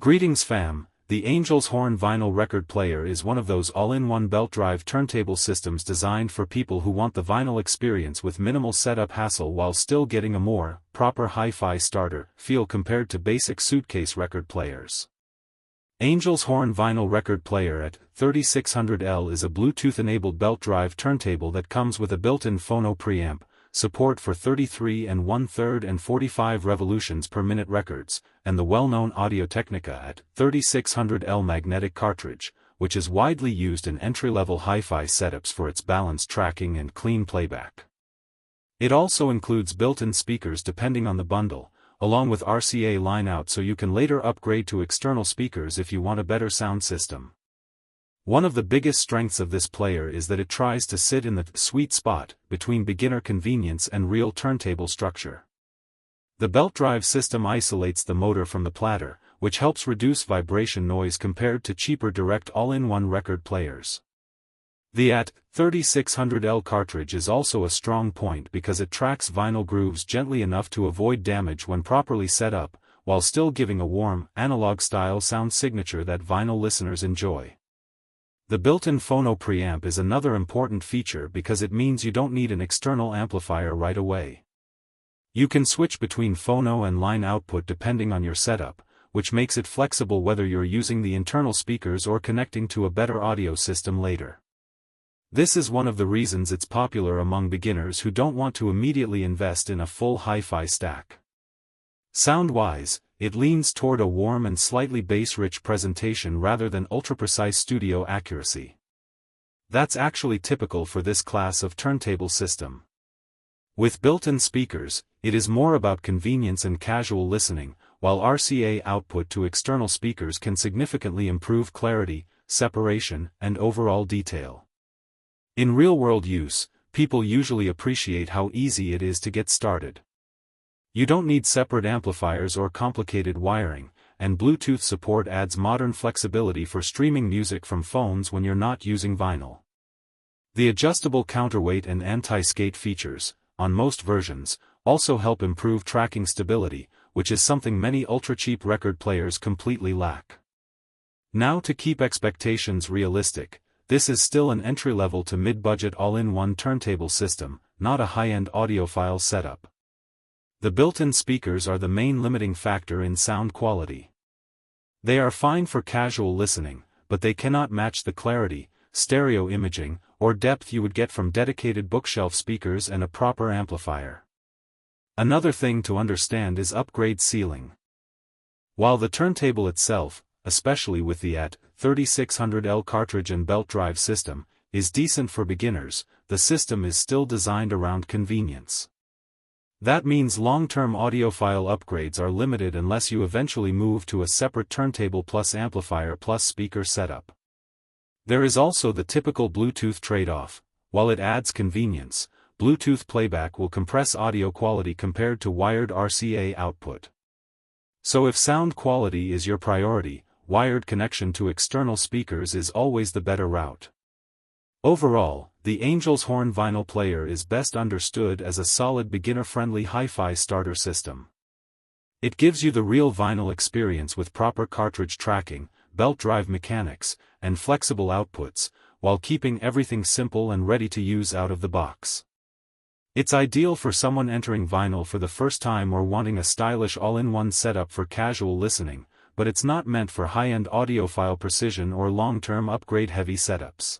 Greetings fam, the Angel's Horn vinyl record player is one of those all-in-one belt drive turntable systems designed for people who want the vinyl experience with minimal setup hassle while still getting a more proper hi-fi starter feel compared to basic suitcase record players. Angel's Horn vinyl record player at 3600L is a Bluetooth-enabled belt drive turntable that comes with a built-in Phono preamp, support for 33 1/3 and 45 revolutions per minute records, and the well-known Audio-Technica at 3600L magnetic cartridge, which is widely used in entry-level hi-fi setups for its balanced tracking and clean playback. It also includes built-in speakers depending on the bundle, along with RCA line-out so you can later upgrade to external speakers if you want a better sound system. One of the biggest strengths of this player is that it tries to sit in the sweet spot between beginner convenience and real turntable structure. The belt drive system isolates the motor from the platter, which helps reduce vibration noise compared to cheaper direct all-in-one record players. The at 3600L cartridge is also a strong point because it tracks vinyl grooves gently enough to avoid damage when properly set up, while still giving a warm, analog-style sound signature that vinyl listeners enjoy. The built-in Phono preamp is another important feature because it means you don't need an external amplifier right away. You can switch between Phono and line output depending on your setup, which makes it flexible whether you're using the internal speakers or connecting to a better audio system later. This is one of the reasons it's popular among beginners who don't want to immediately invest in a full hi-fi stack. Sound-wise, it leans toward a warm and slightly bass-rich presentation rather than ultra-precise studio accuracy. That's actually typical for this class of turntable system. With built-in speakers, it is more about convenience and casual listening, while RCA output to external speakers can significantly improve clarity, separation, and overall detail. In real-world use, people usually appreciate how easy it is to get started. You don't need separate amplifiers or complicated wiring, and Bluetooth support adds modern flexibility for streaming music from phones when you're not using vinyl. The adjustable counterweight and anti-skate features, on most versions, also help improve tracking stability, which is something many ultra-cheap record players completely lack. Now, to keep expectations realistic, this is still an entry-level to mid-budget all-in-one turntable system, not a high-end audiophile setup. The built-in speakers are the main limiting factor in sound quality. They are fine for casual listening, but they cannot match the clarity, stereo imaging, or depth you would get from dedicated bookshelf speakers and a proper amplifier. Another thing to understand is upgrade ceiling. While the turntable itself, especially with the at 3600L cartridge and belt drive system, is decent for beginners, the system is still designed around convenience. That means long-term audiophile upgrades are limited unless you eventually move to a separate turntable plus amplifier plus speaker setup. There is also the typical Bluetooth trade-off. While it adds convenience, Bluetooth playback will compress audio quality compared to wired RCA output. So if sound quality is your priority, wired connection to external speakers is always the better route. Overall, the Angel's Horn vinyl player is best understood as a solid beginner-friendly hi-fi starter system. It gives you the real vinyl experience with proper cartridge tracking, belt drive mechanics, and flexible outputs, while keeping everything simple and ready to use out of the box. It's ideal for someone entering vinyl for the first time or wanting a stylish all-in-one setup for casual listening, but it's not meant for high-end audiophile precision or long-term upgrade-heavy setups.